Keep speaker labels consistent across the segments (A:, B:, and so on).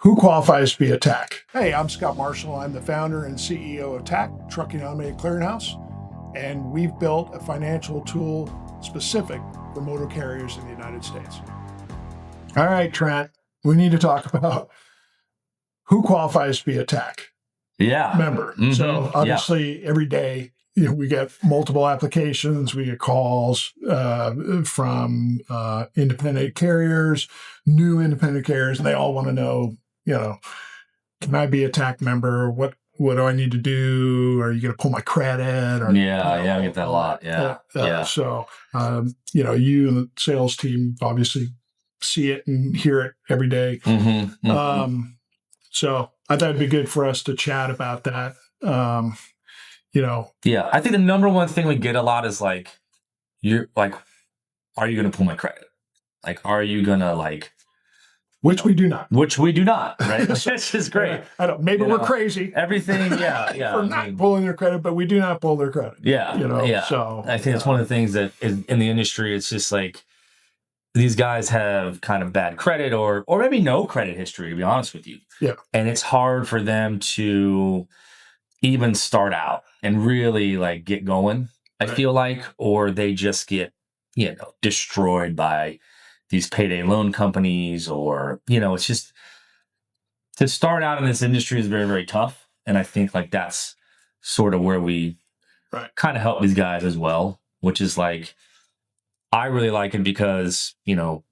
A: Who qualifies to be a TACH? Hey, I'm Scott Marshall. I'm the founder and CEO of TACH, Trucking Automated Clearinghouse, and we've built a financial tool specific for motor carriers in the United States. All right, Trent, we need to talk about who qualifies to be a TACH member. So obviously every day, we get multiple applications, we get calls from independent carriers, new independent carriers, and they all want to know, can I be a TACH member? What do I need to do? Are you going to pull my credit? Or,
B: I get that a lot.
A: So, you and the sales team obviously see it and hear it every day. So I thought it'd be good for us to chat about that.
B: I think the number one thing we get a lot is are you going to pull my credit? Are you going to
A: Which we do not.
B: Which we do not, right? Which is great.
A: I don't. Maybe we're crazy.
B: Everything,
A: for not pulling their credit, but we do not pull their credit.
B: So I think it's one of the things that in the industry, it's just these guys have kind of bad credit or maybe no credit history, to be honest with you.
A: Yeah.
B: And it's hard for them to even start out and really get going, I feel like, or they just get, destroyed by these payday loan companies, or, it's just, to start out in this industry is very, very tough. And I think that's sort of where we kind of help these guys as well, which is I really like it because,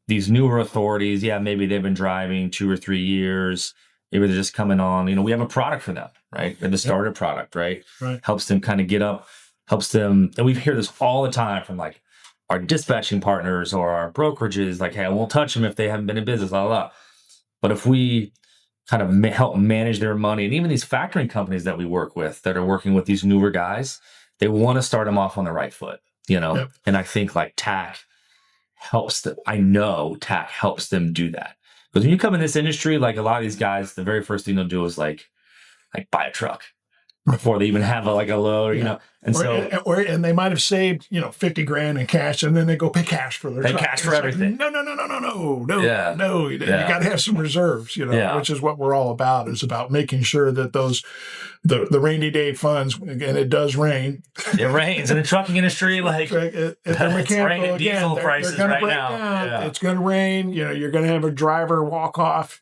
B: these newer authorities, maybe they've been driving 2 or 3 years. Maybe they're just coming on, we have a product for them, right? And the starter product, right? Helps them kind of get up, helps them. And we hear this all the time from our dispatching partners or our brokerages, hey, I won't touch them if they haven't been in business, blah, blah, blah. But if we kind of help manage their money, and even these factoring companies that we work with that are working with these newer guys, they want to start them off on the right foot, And I think TACH helps them. I know TACH helps them do that. Because when you come in this industry, a lot of these guys, the very first thing they'll do is buy a truck before they even have a load, And
A: and they might have saved, $50,000 in cash, and then they go pay cash for their truck.
B: Cash for everything.
A: No. You got to have some reserves, which is what we're all about. Is about making sure that the rainy day funds, and it does rain.
B: It rains in the trucking industry,
A: if they're mechanical,
B: diesel prices
A: they're
B: right
A: break
B: now.
A: Down.
B: Yeah.
A: It's going to rain. You're going to have a driver walk off.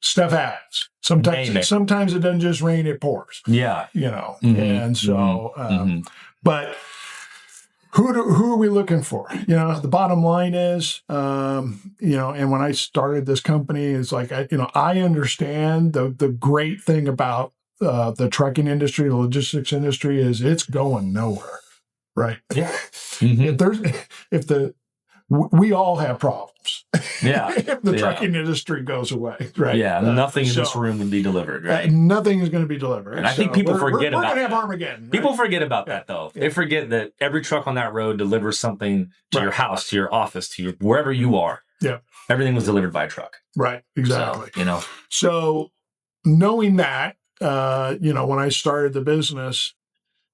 A: Stuff happens. Sometimes it doesn't just rain; it pours. And so, but who are we looking for? The bottom line is, and when I started this company, it's I understand the great thing about the trucking industry, the logistics industry is it's going nowhere, right?
B: Yeah.
A: We all have problems. If the
B: Yeah.
A: trucking industry goes away, right?
B: Yeah, nothing in this room would be delivered, right?
A: Nothing is going to be delivered.
B: And I think people forget about that.
A: We're going to have Armageddon. Right?
B: People forget about that, though. They forget that every truck on that road delivers something to your house, to your office, to your wherever you are.
A: Yeah.
B: Everything was delivered by a truck.
A: Right, exactly.
B: So,
A: So knowing that, when I started the business,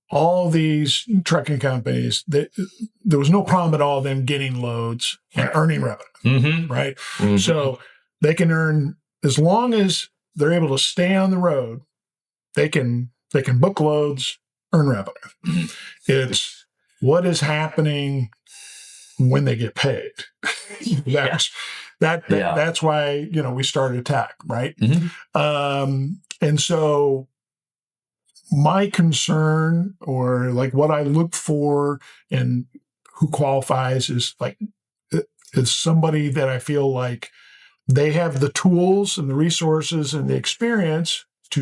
A: all these trucking companies, there was no problem at all them getting loads and earning revenue, right? So they can earn, as long as they're able to stay on the road, they can book loads, earn revenue. It's what is happening when they get paid. That's why we started TACH, right? And so my concern, or what I look for and who qualifies, is somebody that I feel like they have the tools and the resources and the experience to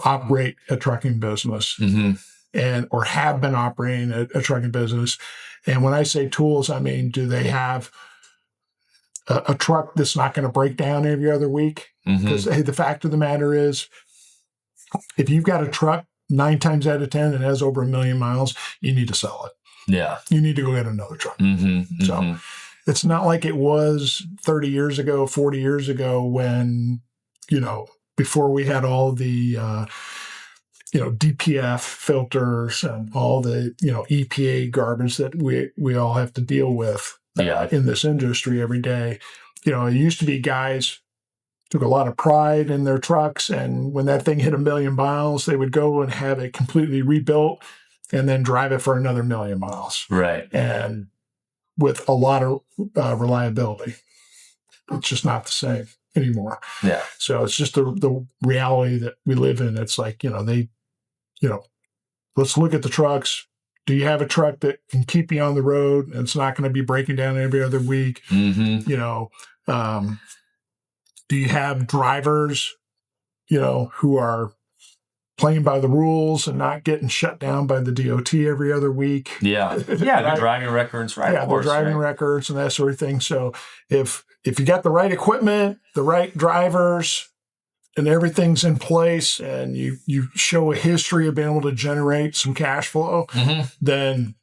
A: operate a trucking business, or have been operating a trucking business. And when I say tools, I mean, do they have a truck that's not going to break down every other week? Because the fact of the matter is, if you've got a truck 9 times out of 10 that has over 1 million miles, you need to sell it.
B: Yeah.
A: You need to go get another truck. So it's not like it was 30 years ago, 40 years ago when, before we had all the, DPF filters and all the, EPA garbage that we all have to deal with in this industry every day. It used to be guys took a lot of pride in their trucks. And when that thing hit 1 million miles, they would go and have it completely rebuilt and then drive it for another 1 million miles.
B: Right.
A: And with a lot of reliability. It's just not the same anymore.
B: Yeah.
A: So it's just the reality that we live in. It's like, let's look at the trucks. Do you have a truck that can keep you on the road and it's not going to be breaking down every other week?
B: Mm-hmm.
A: Do you have drivers, who are playing by the rules and not getting shut down by the DOT every other week?
B: Yeah. Yeah. Right? The driving records, right?
A: Yeah, the driving records and that sort of thing. So if you got the right equipment, the right drivers, and everything's in place, and you show a history of being able to generate some cash flow,
B: mm-hmm.
A: then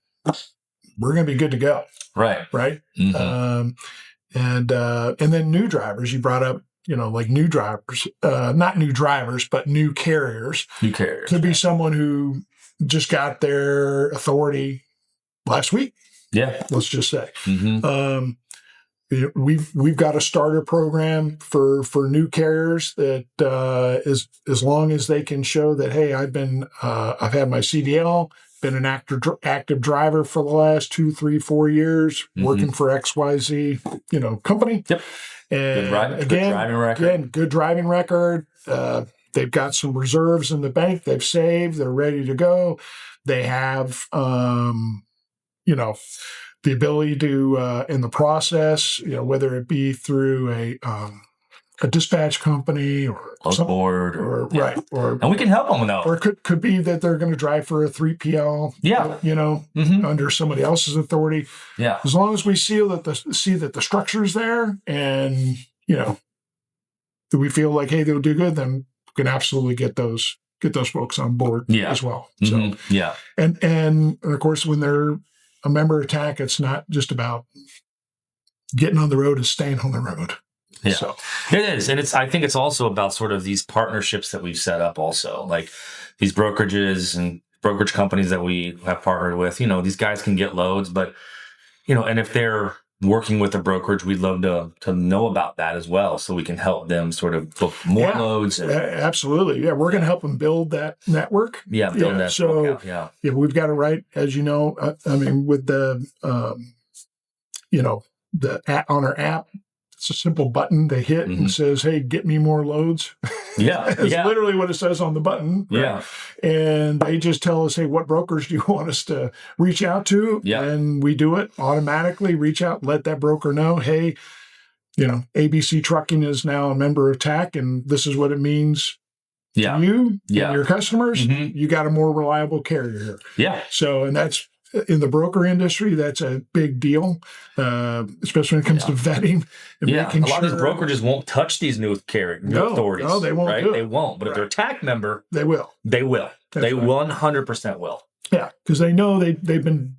A: we're going to be good to go.
B: Right.
A: Right.
B: Mm-hmm.
A: And then new drivers. You brought up, like new drivers, not new drivers, but new carriers.
B: New carriers
A: could be someone who just got their authority last week.
B: Yeah.
A: Let's just say.
B: Mm-hmm.
A: We've got a starter program for new carriers that as long as they can show that, hey, I've had my CDL, been an active driver for the last 2, 3, 4 years, mm-hmm. working for XYZ, company.
B: Yep.
A: And
B: good driving record.
A: Good driving record. They've got some reserves in the bank. They've saved. They're ready to go. They have, the ability to, in the process, whether it be through a dispatch company or
B: board, and we can help them with that.
A: Or it could be that they're going to drive for a 3PL,
B: mm-hmm.
A: under somebody else's authority.
B: Yeah.
A: As long as we see that the structure's there, and that we feel like, hey, they'll do good, then we can absolutely get those folks on board as well.
B: Mm-hmm.
A: So
B: yeah,
A: and of course when they're a member of TACH, it's not just about getting on the road, it's staying on the road.
B: Yeah,
A: so.
B: It is. And I think it's also about sort of these partnerships that we've set up also, like these brokerages and brokerage companies that we have partnered with. These guys can get loads, but, and if they're working with a brokerage, we'd love to know about that as well, so we can help them sort of book more loads.
A: Absolutely. Yeah, we're going to help them build that network.
B: Yeah, build that network out.
A: Yeah, we've got it right, as you know. With the, the app, on our app, it's a simple button they hit mm-hmm. and says, hey, get me more loads.
B: Yeah.
A: It's literally what it says on the button. Right?
B: Yeah.
A: And they just tell us, hey, what brokers do you want us to reach out to?
B: Yeah.
A: And we do it automatically, reach out, let that broker know, hey, ABC Trucking is now a member of TACH, and this is what it means to you and your customers.
B: Mm-hmm.
A: You got a more reliable carrier here.
B: Yeah.
A: So, and that's, in the broker industry, that's a big deal, especially when it comes to vetting. And making
B: a lot of these brokerages won't touch these new authorities.
A: No, they won't.
B: Right?
A: Do it.
B: They won't. But if they're a TACH member,
A: they will.
B: They will. They 100% will.
A: Yeah, because they know they've been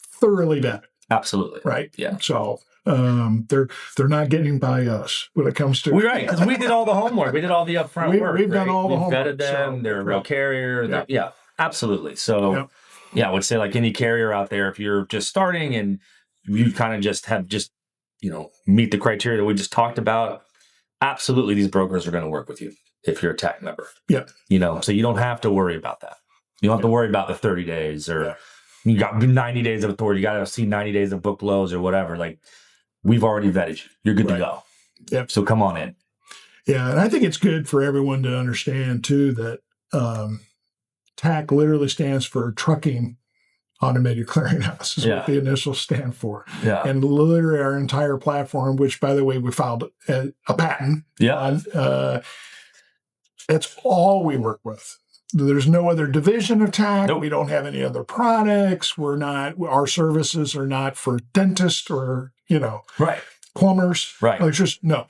A: thoroughly vetted.
B: Absolutely.
A: Right.
B: Yeah.
A: So they're not getting by us when it comes to.
B: We're right, because we did all the homework. We did all the upfront work.
A: We've done all the homework.
B: Vetted them. They're a real carrier. Yeah. Absolutely. So.
A: Yep.
B: Yeah, I would say like any carrier out there, if you're just starting and you kind of just have meet the criteria that we just talked about, absolutely these brokers are going to work with you if you're a TACH member.
A: Yeah.
B: So you don't have to worry about that. You don't have to worry about the 30 days or you got 90 days of authority. You got to see 90 days of book loads or whatever. Like we've already vetted you. You're good to go.
A: Yep.
B: So come on in.
A: Yeah. And I think it's good for everyone to understand too that, TACH literally stands for Trucking Automated Clearinghouse is what the initials stand for.
B: Yeah.
A: And literally our entire platform, which by the way, we filed a patent on, that's all we work with. There's no other division of TACH.
B: Nope.
A: We don't have any other products. Our services are not for dentists or, plumbers.
B: Right.
A: Like no.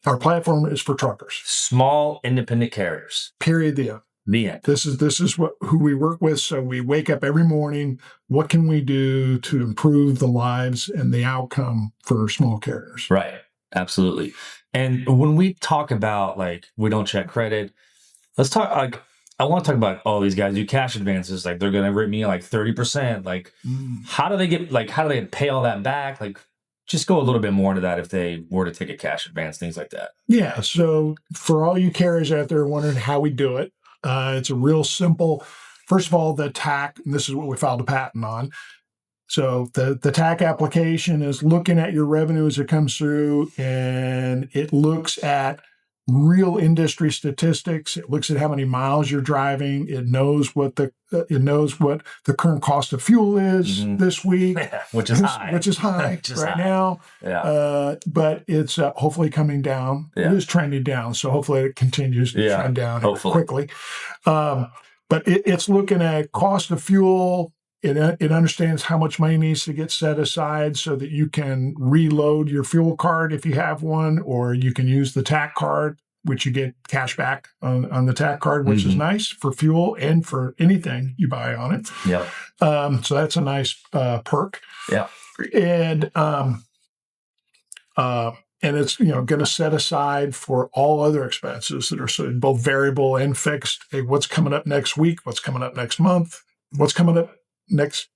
A: Our platform is for truckers.
B: Small independent carriers.
A: Period.
B: The end.
A: This is who we work with. So we wake up every morning. What can we do to improve the lives and the outcome for small carriers?
B: Right. Absolutely. And when we talk about we don't check credit, let's talk I want to talk about all these guys do cash advances. Like they're going to rip me 30%. How do they get how do they pay all that back? just go a little bit more into that if they were to take a cash advance, things like that.
A: Yeah. So for all you carriers out there wondering how we do it, it's a real simple. First of all, the TAC, and this is what we filed a patent on. So the TAC application is looking at your revenue as it comes through, and it looks at real industry statistics. It looks at how many miles you're driving. It knows what the current cost of fuel is this week,
B: which is high,
A: right now.
B: Yeah.
A: But it's hopefully coming down.
B: Yeah.
A: It is trending down, so hopefully it continues to trend down quickly. But it's looking at cost of fuel. It understands how much money needs to get set aside so that you can reload your fuel card if you have one, or you can use the TAC card, which you get cash back on the TAC card, which is nice for fuel and for anything you buy on it.
B: Yeah.
A: So that's a nice perk.
B: Yeah.
A: And it's going to set aside for all other expenses that are both variable and fixed. Hey, what's coming up next week? What's coming up next month? What's coming up next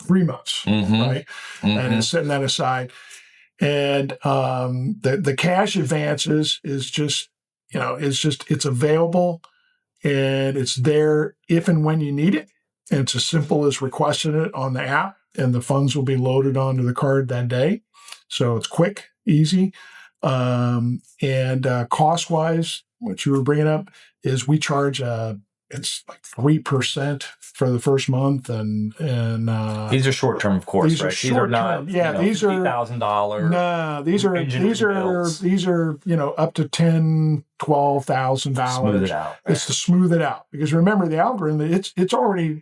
A: 3 months, right? And it's setting that aside. And the cash advances is just, it's available and it's there if and when you need it. And it's as simple as requesting it on the app, and the funds will be loaded onto the card that day. So it's quick, easy. And cost-wise, what you were bringing up is we charge it's like 3% for the first month, and
B: these are short term, of course.
A: These
B: right?
A: are short term.
B: Not,
A: these are
B: $50,000.
A: No, these are up to $10,000-$12,000.
B: Smooth it out.
A: It's to smooth it out, because remember the algorithm. It's already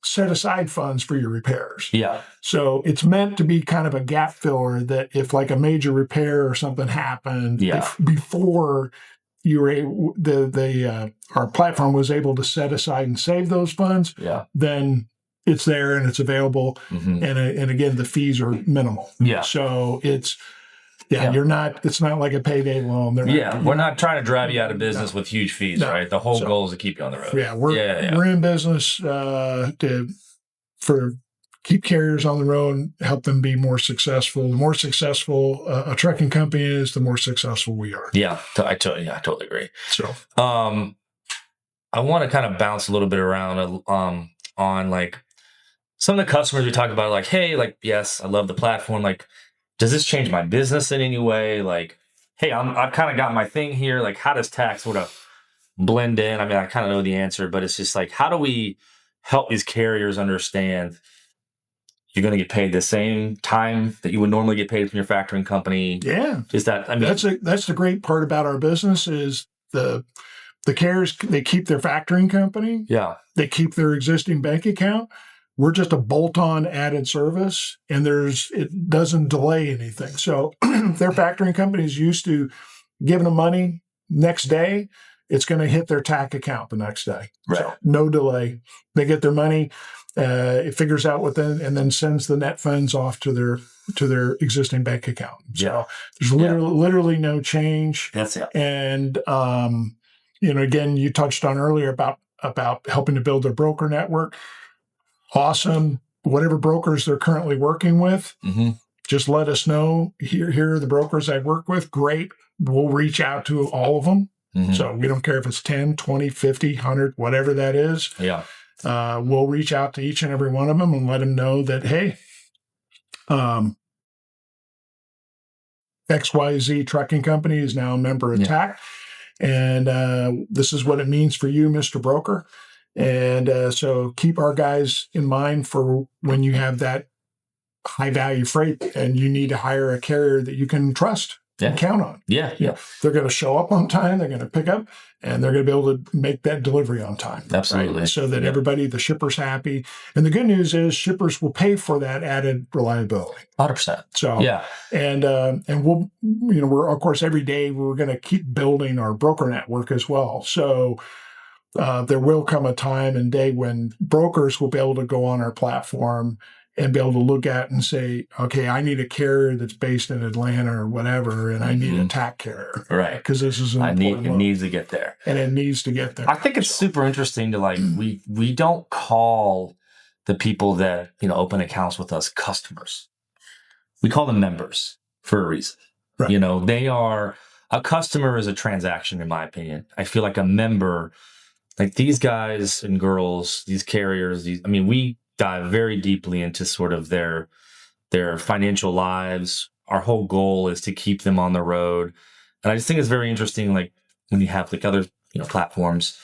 A: set aside funds for your repairs.
B: Yeah.
A: So it's meant to be kind of a gap filler, that if like a major repair or something happened before you were our platform was able to set aside and save those funds, then it's there and it's available. And again, the fees are minimal.
B: Yeah.
A: So it's it's not like a payday loan.
B: We're not trying to drive you out of business with huge fees, right? The whole goal is to keep you on the road.
A: Yeah, we're in business to keep carriers on the road, help them be more successful. The more successful a trucking company is, the more successful we are.
B: Yeah, I totally agree.
A: So,
B: I want to kind of bounce a little bit around on like some of the customers we talked about. Like, hey, like, yes, I love the platform. Like, does this change my business in any way? Like, hey, I've kind of got my thing here. Like, how does tax sort of blend in? I mean, I kind of know the answer, but it's just like, how do we help these carriers understand you're going to get paid the same time that you would normally get paid from your factoring company?
A: Yeah.
B: Just that. I mean,
A: that's the great part about our business is the carriers, they keep their factoring company.
B: Yeah.
A: They keep their existing bank account. We're just a bolt-on added service, and it doesn't delay anything. So their factoring company is used to giving them money next day. It's going to hit their TAC account the next day.
B: Right.
A: So no delay. They get their money. It figures out and then sends the net funds off to their existing bank account. So there's literally no change.
B: That's it.
A: And again, you touched on earlier about helping to build their broker network. Awesome. Whatever brokers they're currently working with, just let us know. Here are the brokers I work with. Great. We'll reach out to all of them. So we don't care if it's 10, 20, 50, 100, whatever that is.
B: Yeah.
A: We'll reach out to each and every one of them and let them know that, hey, XYZ Trucking Company is now a member of TAC. And this is what it means for you, Mr. Broker. And so keep our guys in mind for when you have that high value freight and you need to hire a carrier that you can trust and count on.
B: Yeah.
A: They're going to show up on time. They're going to pick up, and they're going to be able to make that delivery on time.
B: Absolutely.
A: Right? So that everybody, the shipper's happy. And the good news is shippers will pay for that added reliability.
B: 100%.
A: So, and we'll, we're, of course, every day we're going to keep building our broker network as well. So there will come a time and day when brokers will be able to go on our platform and be able to look at and say, okay, I need a carrier that's based in Atlanta or whatever, and I need a TAC carrier.
B: Right.
A: Because this is it
B: needs to get there.
A: And it needs to get there.
B: I think it's super interesting to we don't call the people that, open accounts with us customers. We call them members. for a reason.
A: Right.
B: You know, a customer is a transaction, in my opinion. I feel like a member, like these guys and girls, these carriers, we dive very deeply into sort of their financial lives. Our whole goal is to keep them on the road. And I just think it's very interesting, like when you have like other, platforms,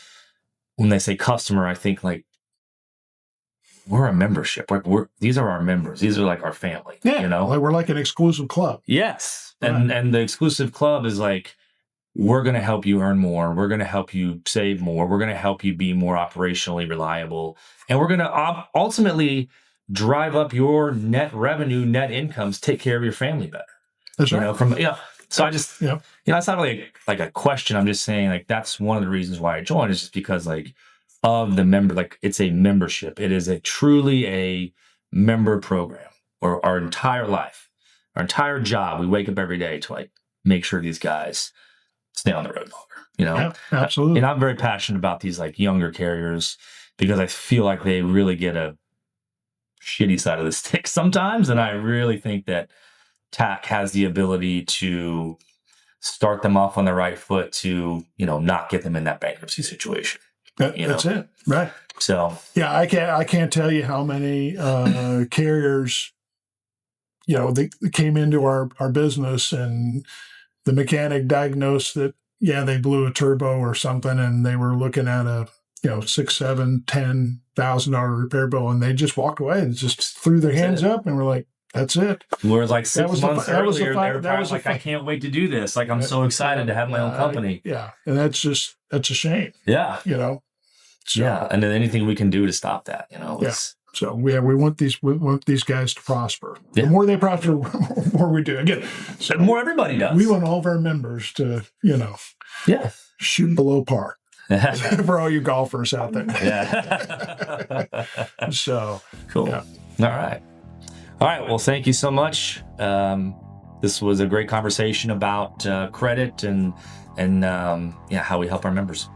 B: when they say customer, I think like we're a membership. Like these are our members. These are like our family.
A: Yeah. Like we're like an exclusive club.
B: Yes.
A: Right.
B: And the exclusive club is like, we're going to help you earn more. We're going to help you save more. We're going to help you be more operationally reliable. And we're going to ultimately drive up your net revenue, net incomes, take care of your family better.
A: That's right.
B: So I just, it's not really like a question. I'm just saying like, that's one of the reasons why I joined, is just because like of the member, like it's a membership. It is truly a member program, or our entire life, our entire job. We wake up every day to like make sure these guys stay on the road longer,
A: Yeah, absolutely.
B: And I'm very passionate about these like younger carriers, because I feel like they really get a shitty side of the stick sometimes. And I really think that TACH has the ability to start them off on the right foot to, not get them in that bankruptcy situation.
A: That's it. Right.
B: So,
A: yeah, I can't tell you how many carriers, they came into our business and the mechanic diagnosed that, they blew a turbo or something, and they were looking at a, $6,000, $7,000, $10,000 repair bill, and they just walked away and just threw their hands up, and we're like, "That's it."
B: Whereas like 6 months earlier, they were probably like, "I can't wait to do this. Like, I'm so excited to have my own company."
A: Yeah, and that's a shame.
B: Yeah,
A: So,
B: and then anything we can do to stop that,
A: So we want these guys to prosper. The more they prosper, the more we do. Again,
B: the more everybody does.
A: We want all of our members to, shoot below par. For all you golfers out there.
B: Yeah.
A: So
B: cool. Yeah. All right. Well, thank you so much. This was a great conversation about credit and how we help our members.